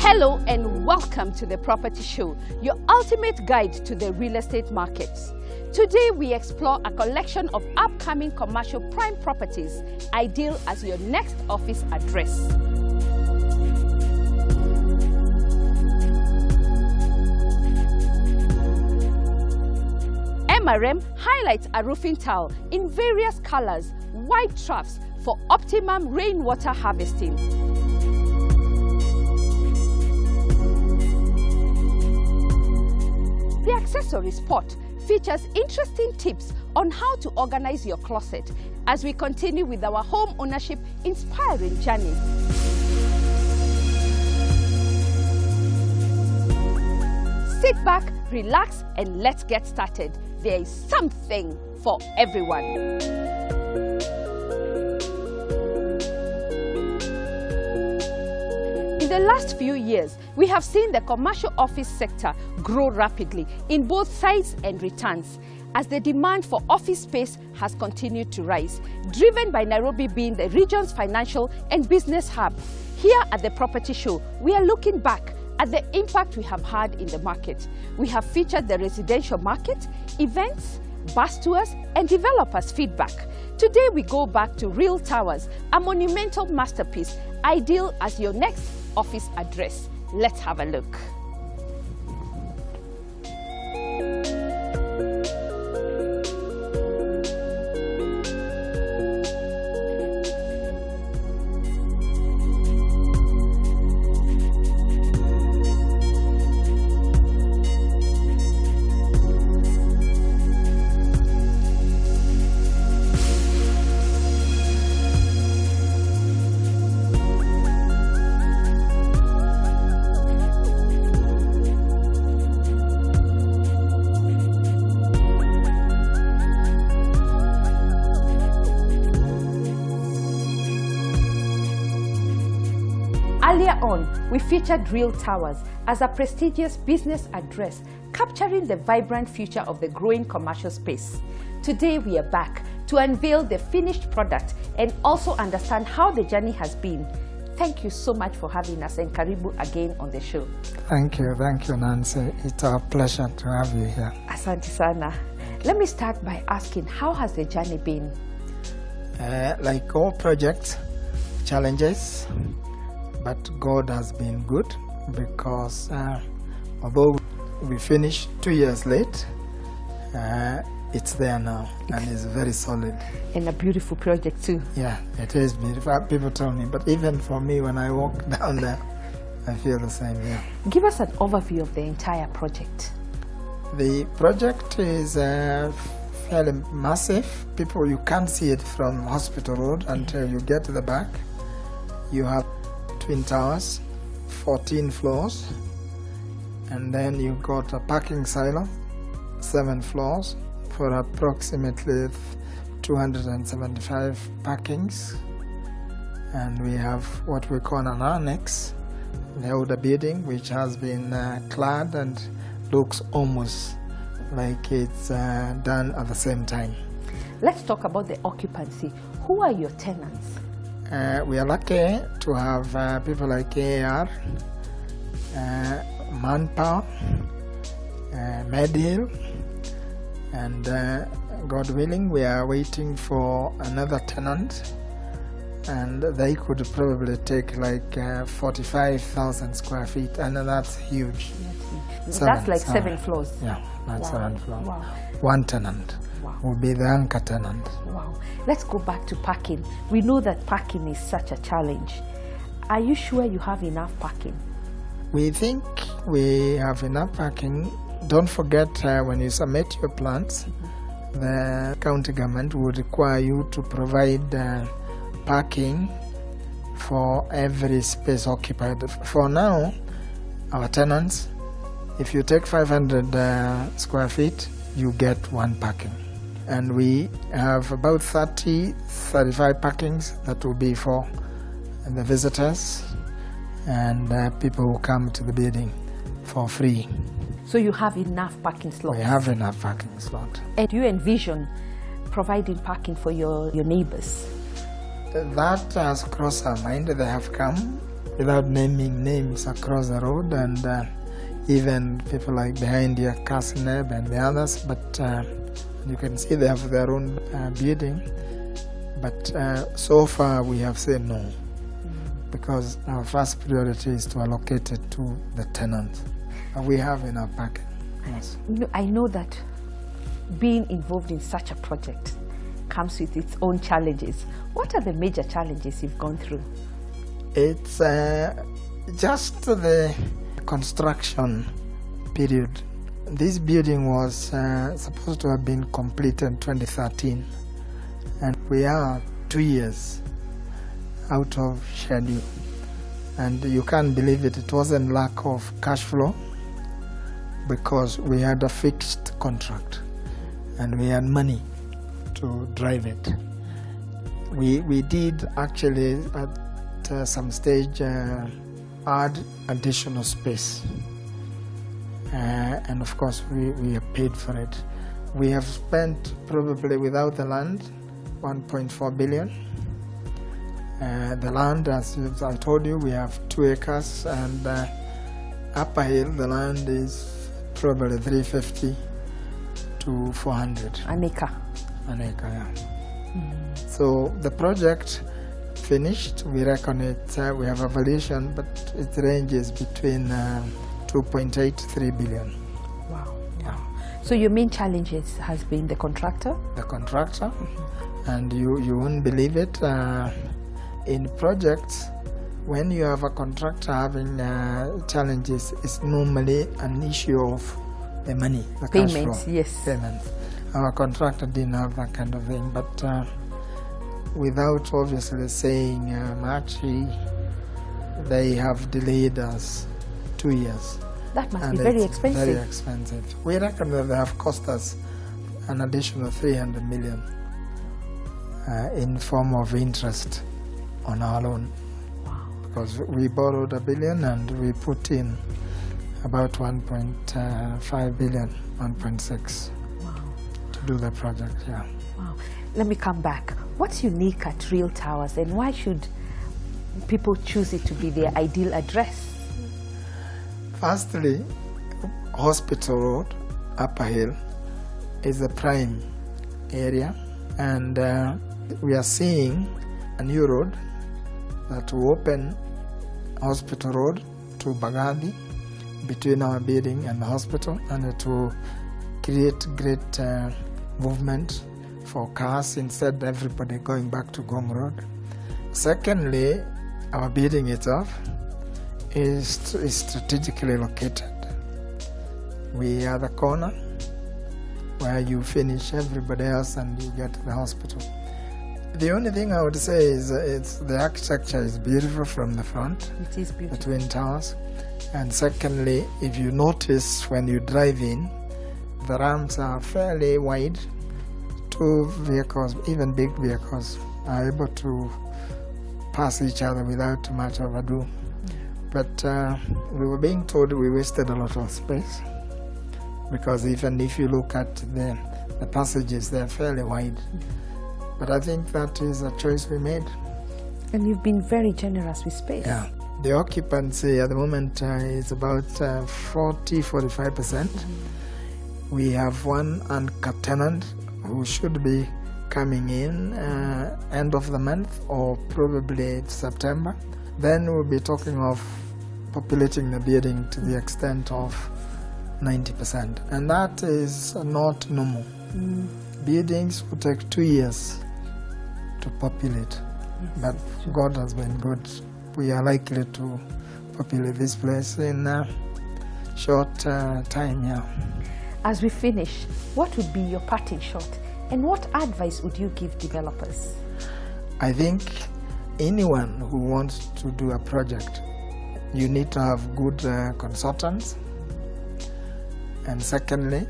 Hello and welcome to The Property Show, your ultimate guide to the real estate markets. Today we explore a collection of upcoming commercial prime properties, ideal as your next office address. MRM highlights a roofing tile in various colors, wide troughs for optimum rainwater harvesting. The accessory spot features interesting tips on how to organize your closet as we continue with our home ownership inspiring journey. Sit back, relax, and let's get started. There is something for everyone. In the last few years, we have seen the commercial office sector grow rapidly in both size and returns, as the demand for office space has continued to rise, driven by Nairobi being the region's financial and business hub. Here at The Property Show, we are looking back at the impact we have had in the market. We have featured the residential market, events, bus tours, and developers' feedback. Today we go back to Real Towers, a monumental masterpiece, ideal as your next office address. Let's have a look. Earlier on, we featured Real Towers as a prestigious business address, capturing the vibrant future of the growing commercial space. Today, we are back to unveil the finished product and also understand how the journey has been. Thank you so much for having us, and karibu again on the show. Thank you, Nancy. It's our pleasure to have you here. Asante sana. Let me start by asking, how has the journey been? Like all projects, challenges. But God has been good, because although we finished 2 years late, it's there now and it's very solid. And a beautiful project too. Yeah, it is beautiful. People tell me, but even for me, when I walk down there, I feel the same. Yeah. Give us an overview of the entire project. The project is fairly massive. You can't see it from Hospital Road until you get to the back. You have twin towers, 14 floors, and then you got a parking silo, 7 floors for approximately 275 parkings, and we have what we call an annex, the older building, which has been clad and looks almost like it's done at the same time. Let's talk about the occupancy. Who are your tenants? We are lucky to have people like AAR, Manpower, Medill, and God willing, we are waiting for another tenant, and they could probably take like 45,000 square feet, and that's huge. That's like 7 floors. Yeah, that's 7 floors. Wow. One tenant. Wow. Will be the anchor tenant. Wow. Let's go back to parking. We know that parking is such a challenge. Are you sure you have enough parking? We think we have enough parking. Don't forget, when you submit your plans, the county government would require you to provide parking for every space occupied. For now, our tenants, if you take 500 square feet, you get 1 parking. And we have about 35 parkings that will be for the visitors and people who come to the building for free. So you have enough parking slots? We have enough parking slots. And do you envision providing parking for your neighbors? That has crossed our mind. They have come without naming names across the road, and even people like behind here, Kasneb and the others, but you can see they have their own building. But so far we have said no, because our first priority is to allocate it to the tenants. We have in our packet. Yes. I know that being involved in such a project comes with its own challenges. What are the major challenges you've gone through? It's just the construction period. This building was supposed to have been completed in 2013, and we are 2 years out of schedule. And you can't believe it, it wasn't lack of cash flow, because we had a fixed contract and we had money to drive it. We did actually at some stage add additional space, and of course we have paid for it. We have spent, probably without the land, 1.4 billion. The land, as I told you, we have 2 acres, and Upper Hill, the land is probably 350 to 400. An acre. An acre, yeah. So the project finished, we reckon it, we have a valuation, but it ranges between 2.8 to 3 billion. Wow. Yeah. So your main challenges has been the contractor? The contractor, and you won't believe it, in projects, when you have a contractor having challenges, it's normally an issue of the money, the cash flow. Payments, yes. Payments. Our contractor didn't have that kind of thing, but without obviously saying much, they have delayed us 2 years. That must be very expensive. Very expensive. We reckon that they have cost us an additional 300 million in form of interest on our loan. Wow. Because we borrowed $1 billion and we put in about 1.5 billion, 1.6 to do the project. Yeah. Wow. Let me come back. What's unique at Real Towers, and why should people choose it to be their ideal address? Firstly, Hospital Road, Upper Hill, is a prime area, and we are seeing a new road that will open Hospital Road to Bagadi, between our building and the hospital, and it will create great movement for cars instead of everybody going back to Gong Road. Secondly, our building itself is strategically located. We are the corner where you finish everybody else and you get to the hospital. The only thing I would say is the architecture is beautiful from the front. It is beautiful. The Twin Towers. And secondly, if you notice when you drive in, the ramps are fairly wide. 2 vehicles, even big vehicles, are able to pass each other without much of ado. But we were being told we wasted a lot of space, because even if you look at the passages, they're fairly wide. But I think that is a choice we made. And you've been very generous with space. Yeah. The occupancy at the moment is about 40-45%. We have one anchor tenant who should be coming in end of the month or probably September. Then we'll be talking of populating the building to the extent of 90%. And that is not normal. Buildings will take 2 years to populate. Yes, But God has been good. We are likely to populate this place in a short time, yeah. As we finish, what would be your parting shot, and what advice would you give developers? I think anyone who wants to do a project, you need to have good consultants. And secondly,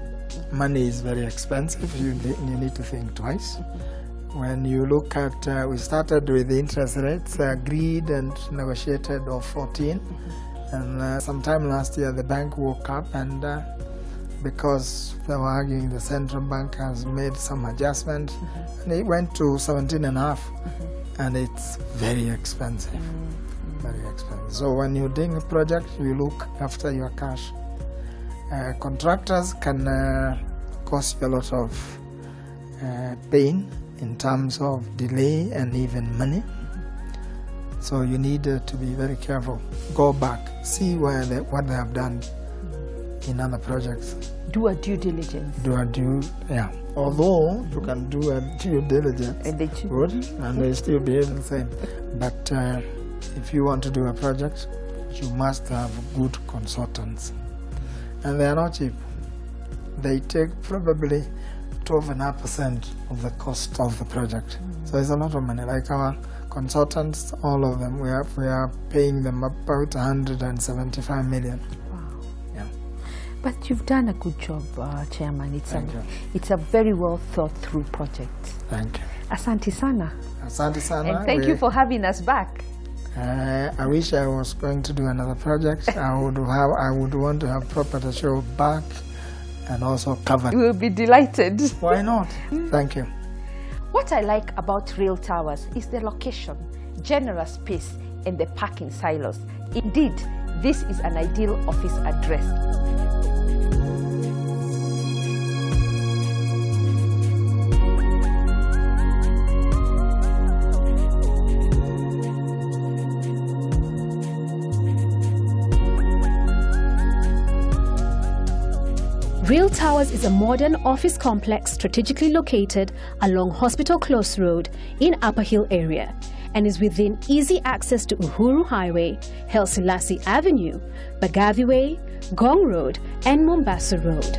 money is very expensive. You need to think twice. When you look at, we started with the interest rates agreed and negotiated of 14. And sometime last year, the bank woke up and because they were arguing, the central bank has made some adjustment, and it went to 17.5, and it's very expensive. Very expensive. So when you're doing a project, you look after your cash. Contractors can cause you a lot of pain in terms of delay and even money. So you need to be very careful. Go back, see what they have done in other projects. Do a due diligence. Yeah. Although you can do a due diligence, And they good, and they still behave the same. But if you want to do a project, you must have good consultants, and they are not cheap. They take probably 12.5% of the cost of the project. So it's a lot of money. Like our consultants, all of them, we are paying them about 175 million. Wow. Yeah. But you've done a good job, Chairman. It's a very well thought through project. Thank you. Asante sana. Asante sana. And thank you for having us back. I wish I was going to do another project. I would want to have Property Show back and also covered. We'll be delighted. Why not? Thank you. What I like about Real Towers is the location, generous space, and the parking silos. Indeed, this is an ideal office address. Real Towers is a modern office complex strategically located along Hospital Close Road in Upper Hill area and is within easy access to Uhuru Highway, Haile Selassie Avenue, Bagavi Way, Gong Road and Mombasa Road.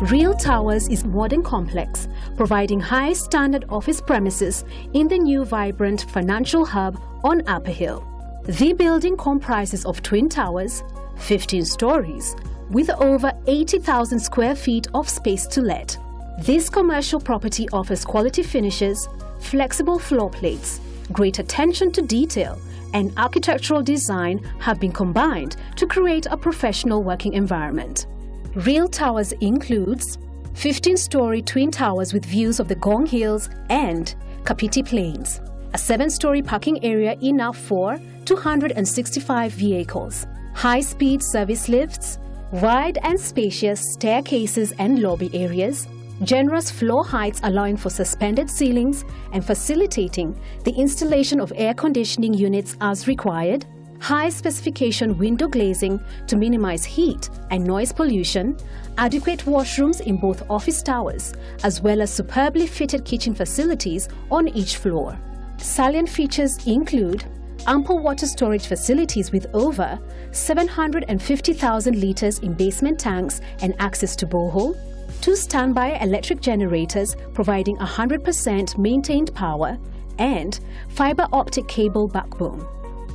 Real Towers is a modern complex, providing high-standard office premises in the new vibrant financial hub on Upper Hill. The building comprises of twin towers, 15 stories, with over 80,000 square feet of space to let. This commercial property offers quality finishes, flexible floor plates, great attention to detail, and architectural design have been combined to create a professional working environment. Real Towers includes 15-story twin towers with views of the Gong Hills and Kapiti Plains, a 7-story parking area enough for 265 vehicles, high-speed service lifts, wide and spacious staircases and lobby areas, generous floor heights allowing for suspended ceilings and facilitating the installation of air conditioning units as required, high-specification window glazing to minimize heat and noise pollution, adequate washrooms in both office towers, as well as superbly fitted kitchen facilities on each floor. Salient features include ample water storage facilities with over 750,000 litres in basement tanks and access to borehole, 2 standby electric generators providing 100% maintained power, and fibre optic cable backbone.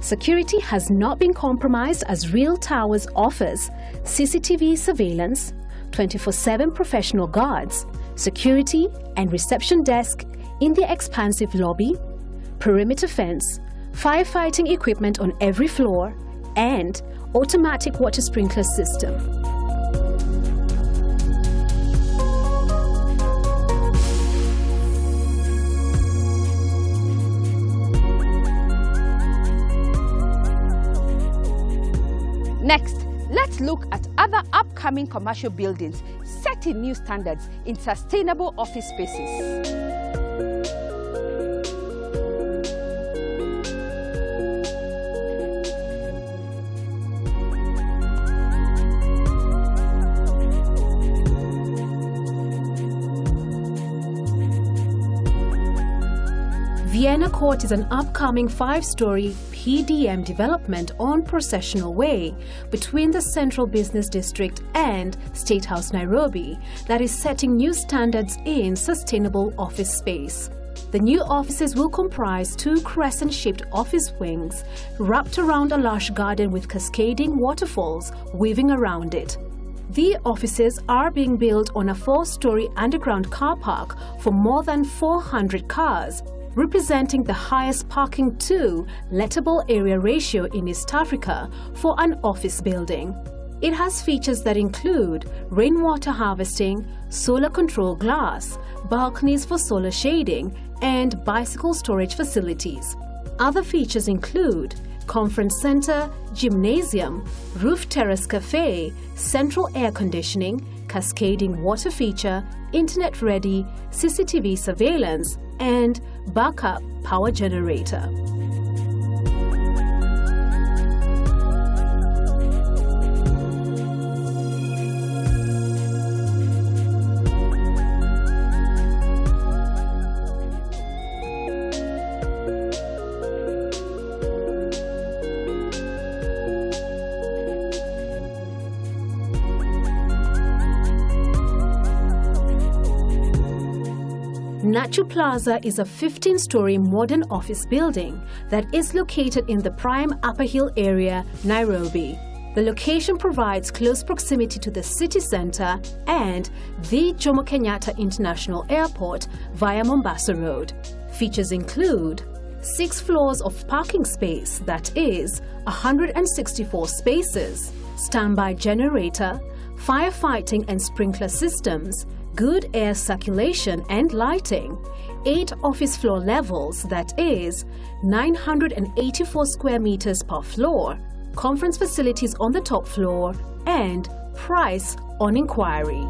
Security has not been compromised as Real Towers offers CCTV surveillance, 24/7 professional guards, security and reception desk in the expansive lobby, perimeter fence, firefighting equipment on every floor, and automatic water sprinkler system. Next, let's look at other upcoming commercial buildings setting new standards in sustainable office spaces. Vienna Court is an upcoming 5-story PDM development on Processional Way between the Central Business District and State House Nairobi that is setting new standards in sustainable office space. The new offices will comprise 2 crescent-shaped office wings wrapped around a lush garden with cascading waterfalls weaving around it. The offices are being built on a 4-story underground car park for more than 400 cars, representing the highest parking to lettable area ratio in East Africa for an office building. It has features that include rainwater harvesting, solar control glass, balconies for solar shading, and bicycle storage facilities. Other features include conference center, gymnasium, roof terrace cafe, central air conditioning, cascading water feature, internet-ready CCTV surveillance, and backup power generator. Nacho Plaza is a 15-story modern office building that is located in the prime Upper Hill area, Nairobi. The location provides close proximity to the city center and the Jomo Kenyatta International Airport via Mombasa Road. Features include 6 floors of parking space, that is 164 spaces, standby generator, firefighting and sprinkler systems, good air circulation and lighting, 8 office floor levels, that is 984 square meters per floor, conference facilities on the top floor, and price on inquiry.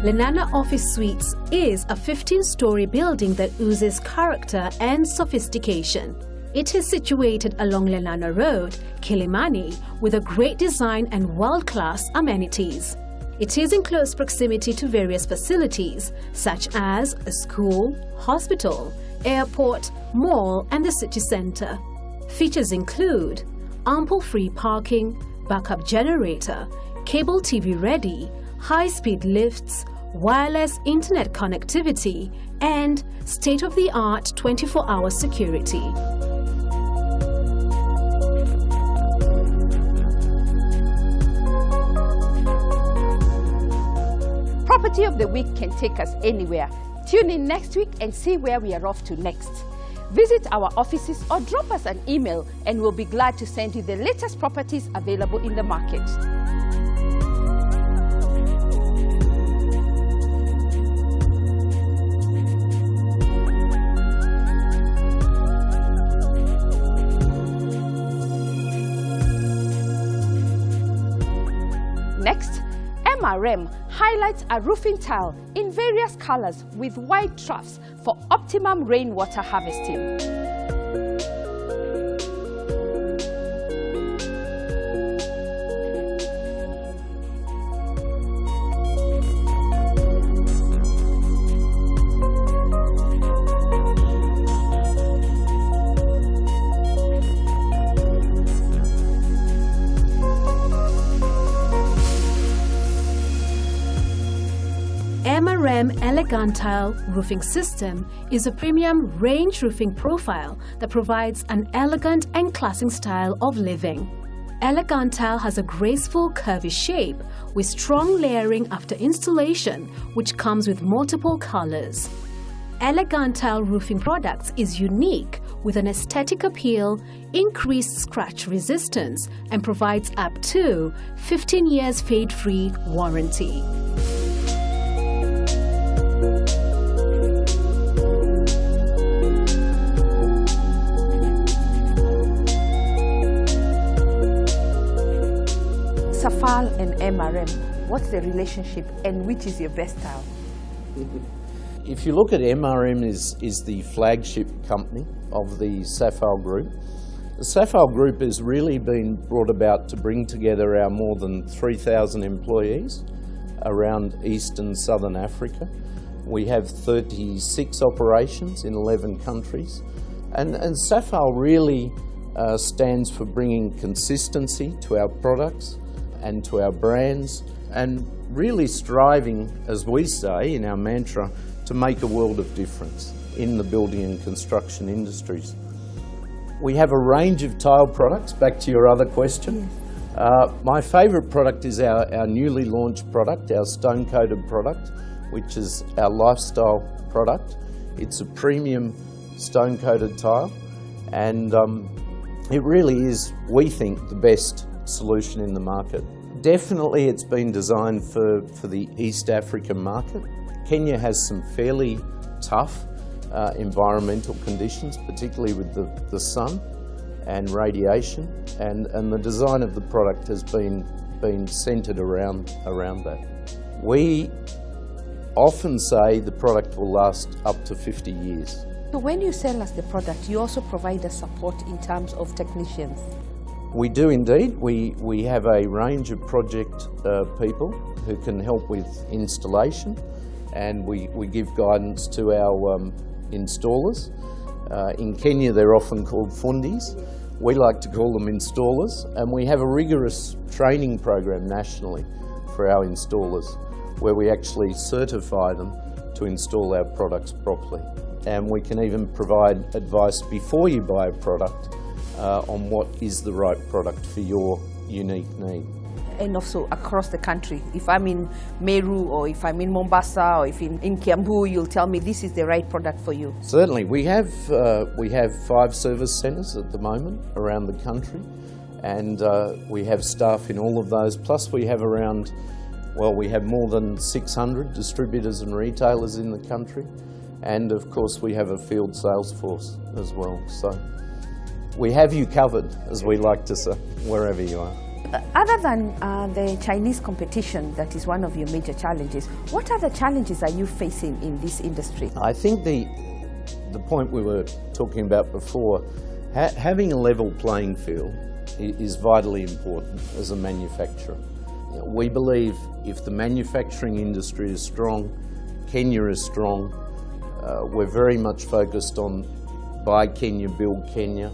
Lenana Office Suites is a 15-story building that oozes character and sophistication. It is situated along Lenana Road, Kilimani, with a great design and world-class amenities. It is in close proximity to various facilities such as a school, hospital, airport, mall, and the city center. Features include ample free parking, backup generator, cable TV ready, high-speed lifts, wireless internet connectivity, and state-of-the-art 24-hour security. Property of the Week can take us anywhere. Tune in next week and see where we are off to next. Visit our offices or drop us an email and we'll be glad to send you the latest properties available in the market. Next, MRM highlights a roofing tile in various colors with wide troughs for optimum rainwater harvesting. MRM Elegantile roofing system is a premium range roofing profile that provides an elegant and classic style of living. Elegantile has a graceful curvy shape with strong layering after installation, which comes with multiple colors. Elegantile roofing products is unique with an aesthetic appeal, increased scratch resistance, and provides up to 15 years fade-free warranty. Safal and MRM, what's the relationship and which is your best style? If you look at MRM is the flagship company of the Safal Group. The Safal Group has really been brought about to bring together our more than 3,000 employees around East and Southern Africa. We have 36 operations in 11 countries. And Safal really stands for bringing consistency to our products, and to our brands, and really striving, as we say in our mantra, to make a world of difference in the building and construction industries. We have a range of tile products, back to your other question. My favourite product is our newly launched product, our stone-coated product, which is our lifestyle product. It's a premium stone-coated tile, and it really is, we think, the best solution in the market. Definitely it's been designed for the East African market. Kenya has some fairly tough environmental conditions, particularly with the sun and radiation, and the design of the product has been centred around that. We often say the product will last up to 50 years. So when you sell us the product, you also provide us support in terms of technicians? We do indeed. We have a range of project people who can help with installation, and we give guidance to our installers. In Kenya they're often called fundis. We like to call them installers, and we have a rigorous training program nationally for our installers where we actually certify them to install our products properly. And we can even provide advice before you buy a product on what is the right product for your unique need. And also across the country. If I'm in Meru, or if I'm in Mombasa, or if in Kiambu, you'll tell me this is the right product for you. Certainly. We have 5 service centres at the moment around the country, and we have staff in all of those. Plus we have we have more than 600 distributors and retailers in the country, and of course we have a field sales force as well. So we have you covered, as we like to say, wherever you are. Other than the Chinese competition, that is one of your major challenges, what other challenges are you facing in this industry? I think the point we were talking about before, having a level playing field is vitally important as a manufacturer. We believe if the manufacturing industry is strong, Kenya is strong. We're very much focused on buy Kenya, build Kenya,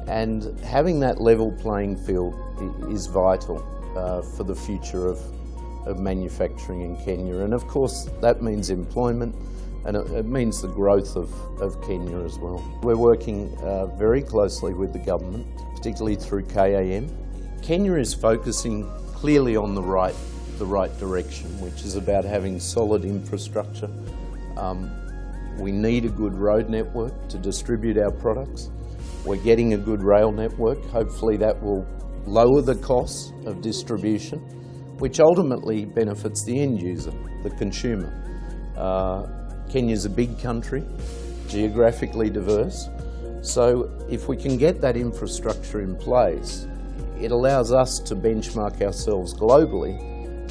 and having that level playing field is vital for the future of manufacturing in Kenya. And of course that means employment, and it means the growth of Kenya as well. We're working very closely with the government, particularly through KAM. Kenya is focusing clearly on the right direction, which is about having solid infrastructure. We need a good road network to distribute our products. We're getting a good rail network. Hopefully that will lower the costs of distribution, which ultimately benefits the end user, the consumer. Kenya's a big country, geographically diverse, so if we can get that infrastructure in place, it allows us to benchmark ourselves globally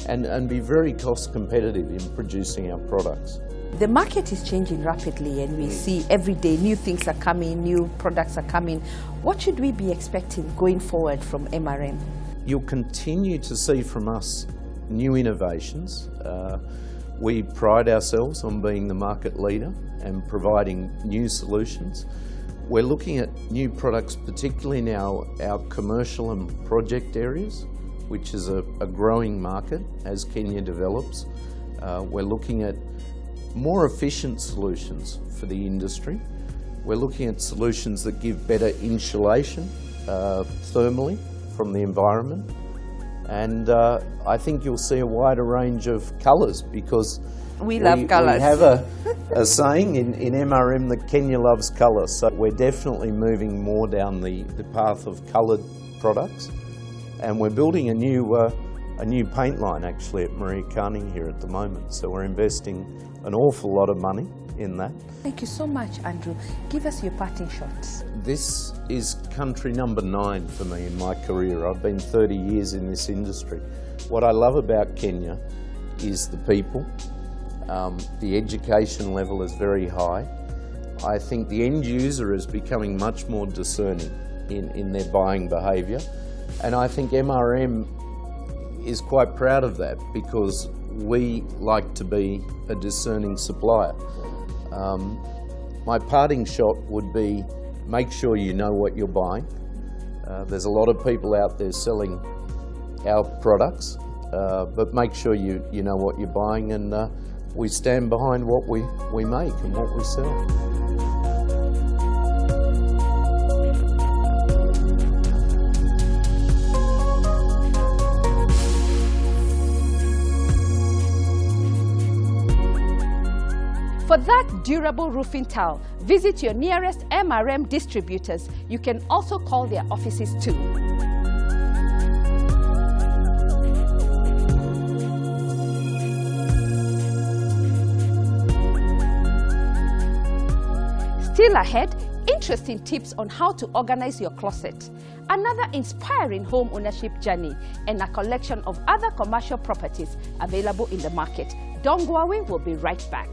and be very cost competitive in producing our products. The market is changing rapidly, and we see every day new things are coming, new products are coming. What should we be expecting going forward from MRM? You'll continue to see from us new innovations. We pride ourselves on being the market leader and providing new solutions. We're looking at new products, particularly in our commercial and project areas, which is a growing market as Kenya develops. We're looking at more efficient solutions for the industry. We're looking at solutions that give better insulation thermally from the environment, and I think you'll see a wider range of colours, because we love colours. We have a saying in MRM that Kenya loves colour, so we're definitely moving more down the path of coloured products, and we're building a new paint line actually at Maria Carney here at the moment, so we're investing an awful lot of money in that. Thank you so much, Andrew. Give us your parting shots. This is country number 9 for me in my career. I've been 30 years in this industry. What I love about Kenya is the people. The education level is very high. I think the end user is becoming much more discerning in their buying behaviour, and I think MRM is quite proud of that, because we like to be a discerning supplier. My parting shot would be, make sure you know what you're buying. There's a lot of people out there selling our products, but make sure you know what you're buying, and we stand behind what we make and what we sell. For that durable roofing tile, visit your nearest MRM distributors. You can also call their offices too. Still ahead, interesting tips on how to organize your closet, another inspiring home ownership journey, and a collection of other commercial properties available in the market. Don't go away, we'll be right back.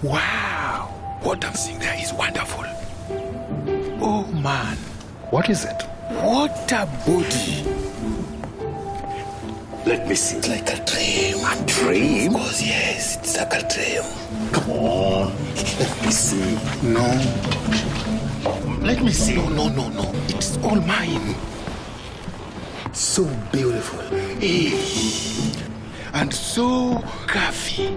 Wow, what I'm seeing there is wonderful. Oh man, What is it? what a body. Let me see. It's like a dream. A dream? Of course, yes, it's like a dream. Come on. Let me see. No, Let me see. no, it's all mine. So beautiful. And so curvy.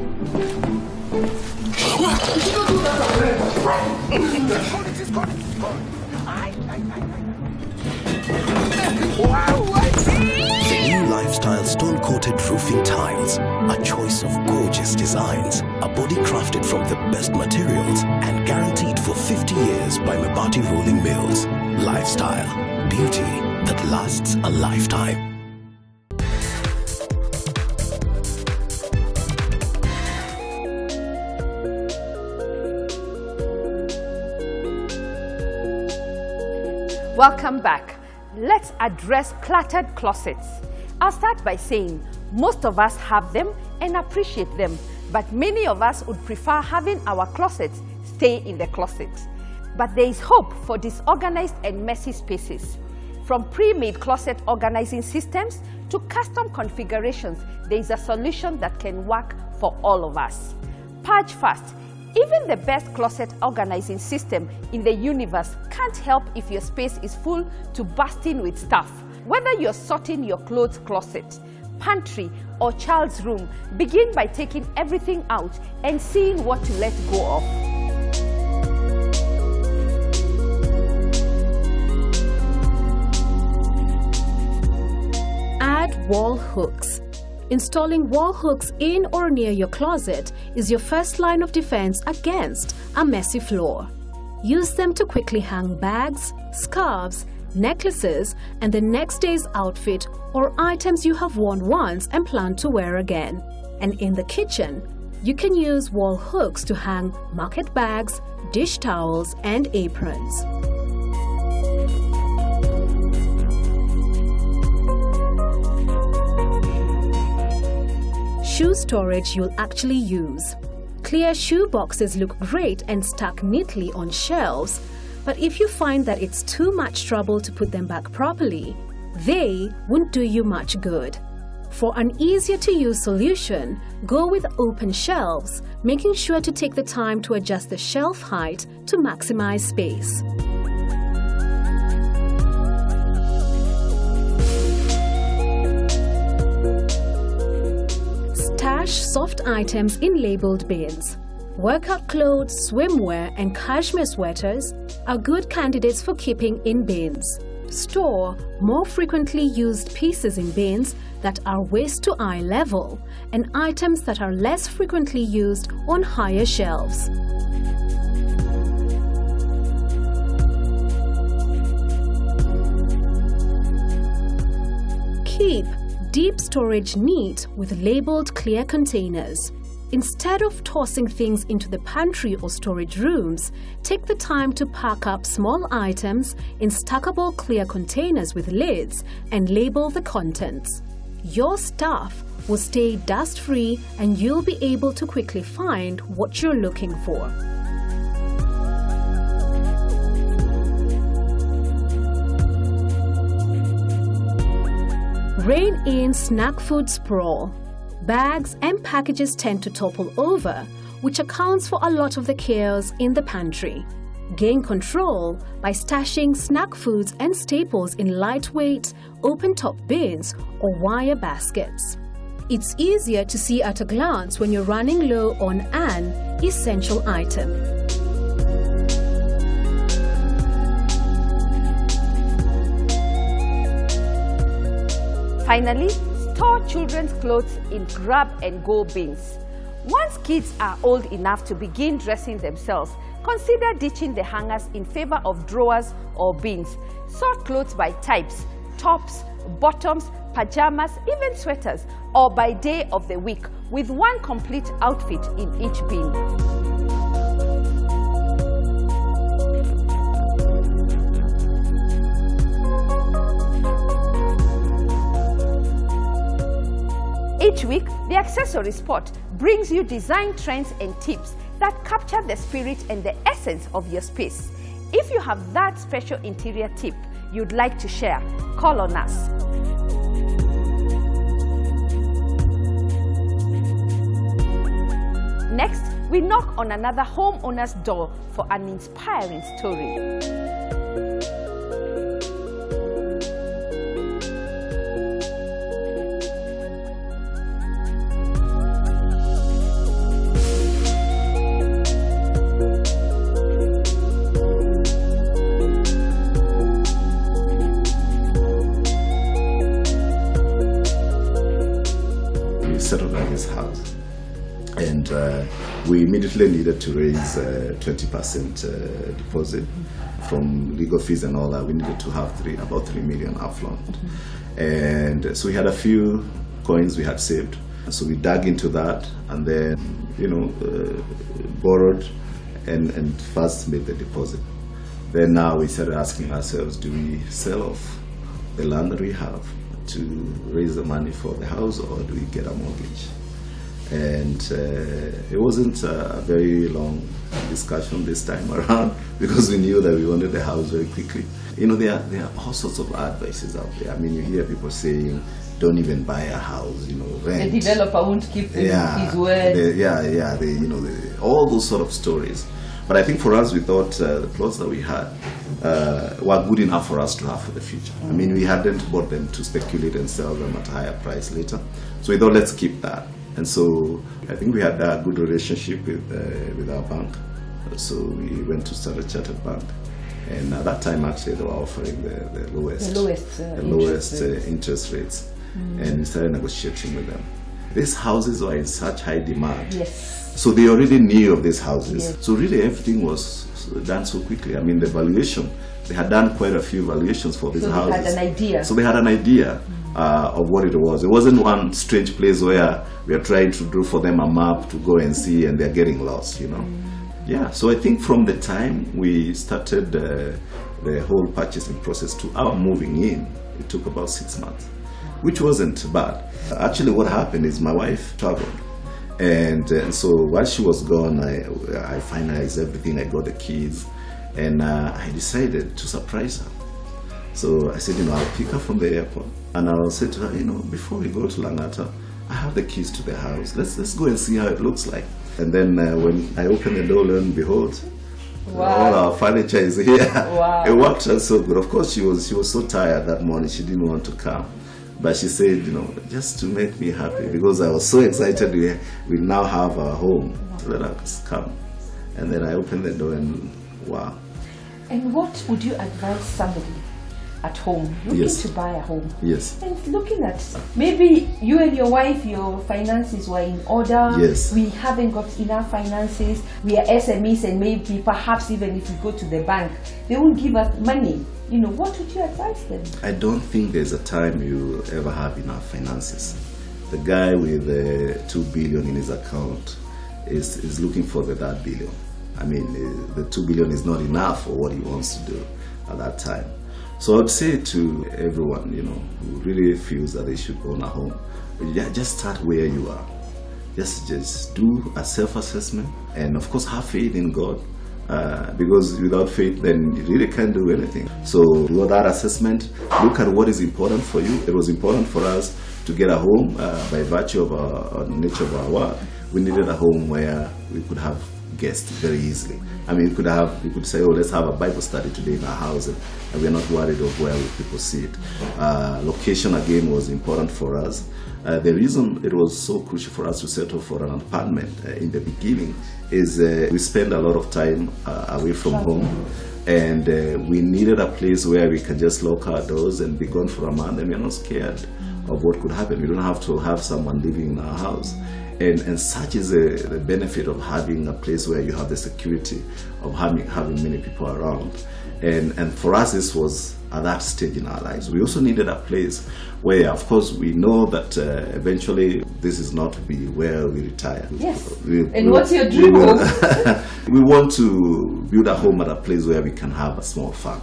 The new Lifestyle stone-coated roofing tiles, a choice of gorgeous designs, a body crafted from the best materials and guaranteed for 50 years by Mabati Rolling Mills. Lifestyle, beauty that lasts a lifetime. Welcome back. Let's address cluttered closets. I'll start by saying most of us have them and appreciate them, but many of us would prefer having our closets stay in the closet. But there is hope for disorganized and messy spaces. From pre-made closet organizing systems to custom configurations, there is a solution that can work for all of us. Purge fast. Even the best closet organizing system in the universe can't help if your space is full to bursting with stuff. Whether you're sorting your clothes closet, pantry, or child's room, begin by taking everything out and seeing what to let go of. Add wall hooks. Installing wall hooks in or near your closet is your first line of defense against a messy floor. Use them to quickly hang bags, scarves, necklaces, and the next day's outfit or items you have worn once and plan to wear again. And in the kitchen, you can use wall hooks to hang market bags, dish towels, and aprons. Shoe storage you'll actually use. Clear shoe boxes look great and stack neatly on shelves, but if you find that it's too much trouble to put them back properly, they won't do you much good. For an easier-to-use solution, go with open shelves, making sure to take the time to adjust the shelf height to maximize space. Stash soft items in labeled bins. Workout clothes, swimwear, and cashmere sweaters are good candidates for keeping in bins. Store more frequently used pieces in bins that are waist to eye level and items that are less frequently used on higher shelves. Keep deep storage neat with labeled clear containers. Instead of tossing things into the pantry or storage rooms, take the time to pack up small items in stackable clear containers with lids and label the contents. Your stuff will stay dust-free and you'll be able to quickly find what you're looking for. Rein in snack food sprawl. Bags and packages tend to topple over, which accounts for a lot of the chaos in the pantry. Gain control by stashing snack foods and staples in lightweight, open-top bins or wire baskets. It's easier to see at a glance when you're running low on an essential item. Finally, store children's clothes in grab-and-go bins. Once kids are old enough to begin dressing themselves, consider ditching the hangers in favor of drawers or bins. Sort clothes by types: tops, bottoms, pajamas, even sweaters, or by day of the week, with one complete outfit in each bin. Each week, the Accessory Spot brings you design trends and tips that capture the spirit and the essence of your space. If you have that special interior tip you'd like to share, call on us. Next, we knock on another homeowner's door for an inspiring story. Settled on his house, and we immediately needed to raise 20% deposit from legal fees and all that. We needed to have about 3 million upfront, and so we had a few coins we had saved. So we dug into that, and then borrowed and first made the deposit. Then now we started asking ourselves, do we sell off the land that we have to raise the money for the house, or do we get a mortgage? And it wasn't a very long discussion this time around, because we knew that we wanted the house very quickly. There are all sorts of advices out there. I mean, you hear people saying, don't even buy a house, rent. The developer won't keep his word. All those sort of stories. But I think for us, we thought the plots that we had were good enough for us to have for the future. I mean, we hadn't bought them to speculate and sell them at a higher price later. So we thought, let's keep that. And so I think we had a good relationship with our bank. So we went to Standard Chartered Bank. And at that time, actually, they were offering the lowest interest rates. And we started negotiating with them. These houses were in such high demand. Yes. So they already knew of these houses. Yes. So really everything was done so quickly. I mean, the valuation, they had done quite a few valuations for these houses. So they had an idea. So they had an idea of what it was. It wasn't one strange place where we are trying to do for them a map to go and see and they're getting lost, Yeah, so I think from the time we started the whole purchasing process to our moving in, it took about 6 months, which wasn't bad. Actually, what happened is my wife traveled. And so while she was gone, I finalized everything. I got the keys, and I decided to surprise her. So I said, I'll pick her from the airport, and I'll say to her, before we go to Langata, I have the keys to the house. Let's go and see how it looks like. And then when I opened the door, lo and behold, all our furniture is here. Wow. It worked out so good. Of course, she was so tired that morning, she didn't want to come. But she said, just to make me happy, because I was so excited we now have a home. So let us come. And then I opened the door and wow. And what would you advise somebody at home looking to buy a home? Yes. And looking at, maybe you and your wife, your finances were in order. Yes. We haven't got enough finances. We are SMEs, and maybe perhaps even if we go to the bank, they won't give us money. What would you advise them? I don't think there's a time you ever have enough finances. The guy with 2 billion in his account is looking for that billion. I mean, the 2 billion is not enough for what he wants to do at that time. So I would say to everyone, who really feels that they should own a home, just start where you are. Just do a self-assessment, and of course have faith in God. because without faith, then you really can't do anything. So do that assessment, look at what is important for you. It was important for us to get a home by virtue of our nature of our work. We needed a home where we could have guests very easily. I mean, you could say, oh, let's have a Bible study today in our house, and we're not worried of where people see it. Location, again, was important for us. The reason it was so crucial for us to settle for an apartment in the beginning is we spend a lot of time away from home, and we needed a place where we can just lock our doors and be gone for a month, and we're not scared of what could happen. We don't have to have someone living in our house. And such is the benefit of having a place where you have the security of having many people around. And for us, this was at that stage in our lives. We also needed a place where, of course, we know that eventually this is not to be where we retire. Yes. What's your dream home? We want to build a home at a place where we can have a small farm.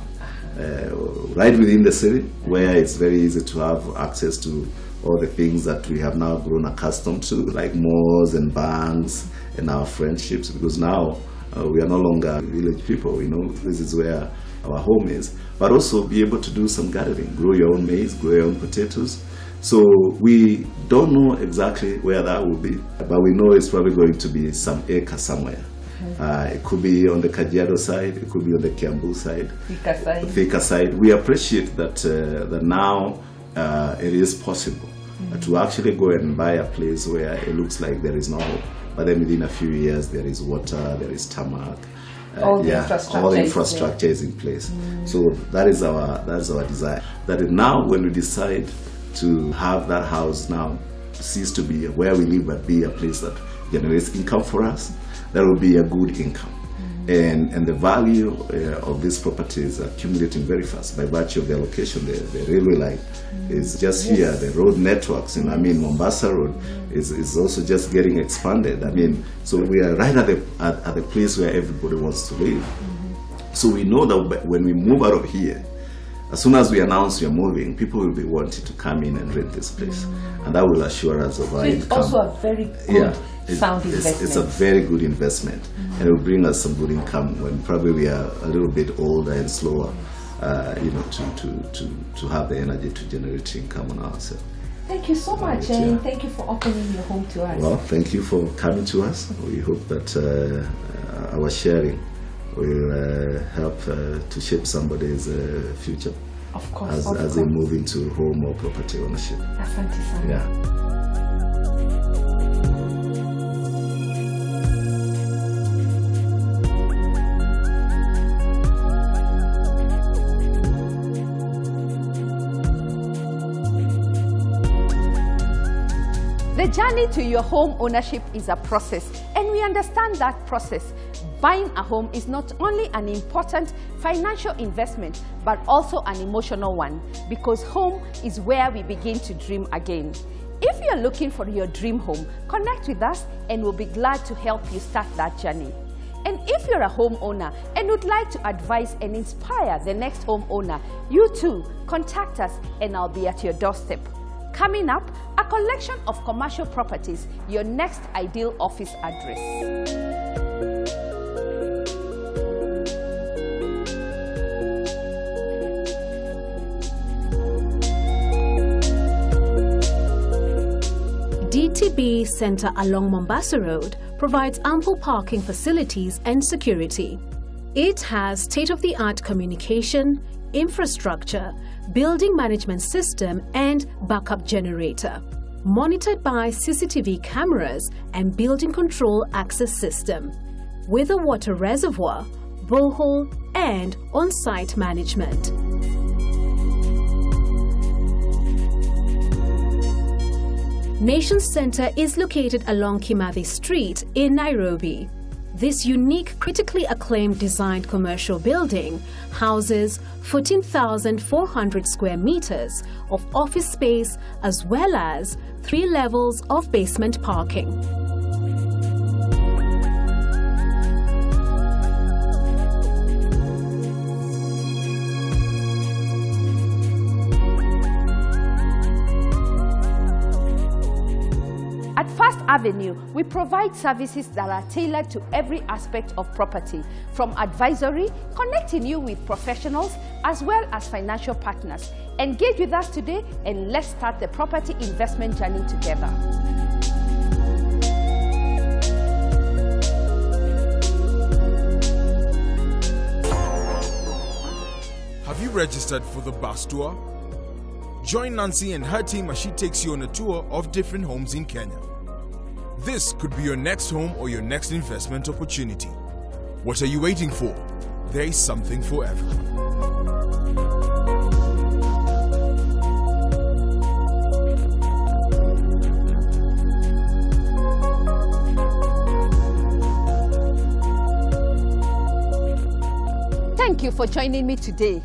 Right within the city, where it's very easy to have access to all the things that we have now grown accustomed to, like malls and banks and our friendships, because now we are no longer village people. We know this is where our home is. But also be able to do some gardening, grow your own maize, grow your own potatoes. So we don't know exactly where that will be, but we know it's probably going to be some acre somewhere. It could be on the Kajiado side, it could be on the Kiambu side, Thika side. We appreciate that, that now it is possible to actually go and buy a place where it looks like there is no hope, but then within a few years there is water, there is tarmac, all the infrastructure is in place. So that is our desire. That is now when we decide to have that house now cease to be where we live, but be a place that generates income for us, that will be a good income. And the value of these properties are accumulating very fast by virtue of their location. The railway line is just here. The road networks, and I mean Mombasa Road is also just getting expanded. I mean, so we are right at the place where everybody wants to live. So we know that when we move out of here, as soon as we announce we are moving, people will be wanting to come in and rent this place, and that will assure us of our income. It's also a very good sound investment. It's a very good investment, and it will bring us some good income when probably we are a little bit older and slower, you know, to have the energy to generate income on ourselves. Thank you so much, and thank you for opening your home to us. Well, thank you for coming to us. We hope that our sharing will help to shape somebody's future. Of course. As they move into home or property ownership. Asante sana. Yeah. The journey to your home ownership is a process, and we understand that process. Buying a home is not only an important financial investment, but also an emotional one, because home is where we begin to dream again. If you're looking for your dream home, connect with us and we'll be glad to help you start that journey. And if you're a homeowner and would like to advise and inspire the next homeowner, you too, contact us and I'll be at your doorstep. Coming up, a collection of commercial properties, your next ideal office address. DTB Center along Mombasa Road provides ample parking facilities and security. It has state-of-the-art communication, infrastructure, building management system and backup generator, monitored by CCTV cameras and building control access system, with a water reservoir, borehole and on-site management. Nation Center is located along Kimathi Street in Nairobi. This unique, critically acclaimed designed commercial building houses 14,400 square meters of office space as well as 3 levels of basement parking. Avenue, we provide services that are tailored to every aspect of property, from advisory, connecting you with professionals, as well as financial partners. Engage with us today and let's start the property investment journey together. Have you registered for the bus tour? Join Nancy and her team as she takes you on a tour of different homes in Kenya. This could be your next home or your next investment opportunity. What are you waiting for? There is something for everyone. Thank you for joining me today.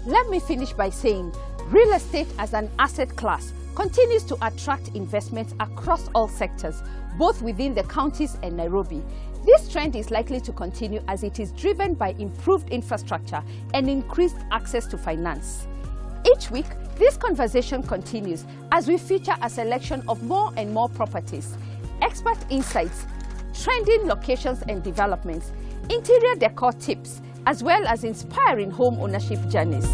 Let me finish by saying, real estate as an asset class continues to attract investments across all sectors, both within the counties and Nairobi. This trend is likely to continue as it is driven by improved infrastructure and increased access to finance. Each week, this conversation continues as we feature a selection of more and more properties, expert insights, trending locations and developments, interior decor tips, as well as inspiring home ownership journeys.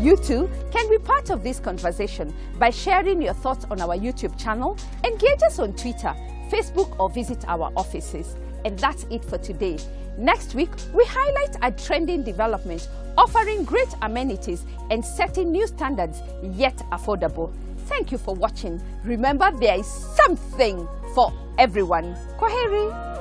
You too can be part of this conversation by sharing your thoughts on our YouTube channel, engage us on Twitter, Facebook, or visit our offices. And that's it for today. Next week, we highlight a trending development, offering great amenities and setting new standards, yet affordable. Thank you for watching. Remember, there is something for everyone. Kwaheri.